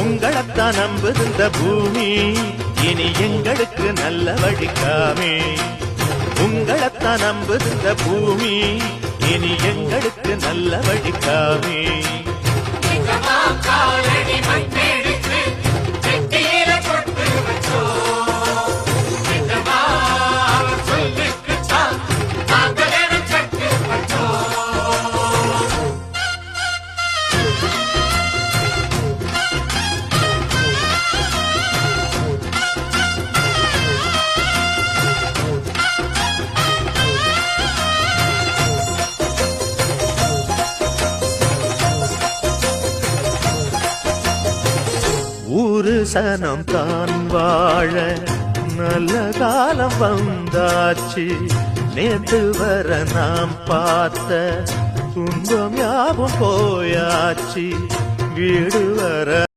உங்களைத்தான் நம்புது இந்த பூமி, இனி எங்களுக்கு நல்ல வழிக்காமே. உங்களைத்தான் நம்புது இந்த பூமி, இனி எங்களுக்கு நல்ல வழிக்காமே. ஊரு சனம் தான் வாழ நல்ல காலம் வந்தாச்சு. நேற்று வர நாம் பார்த்த துன்பம் யாவும் போயாச்சு. வீடு வர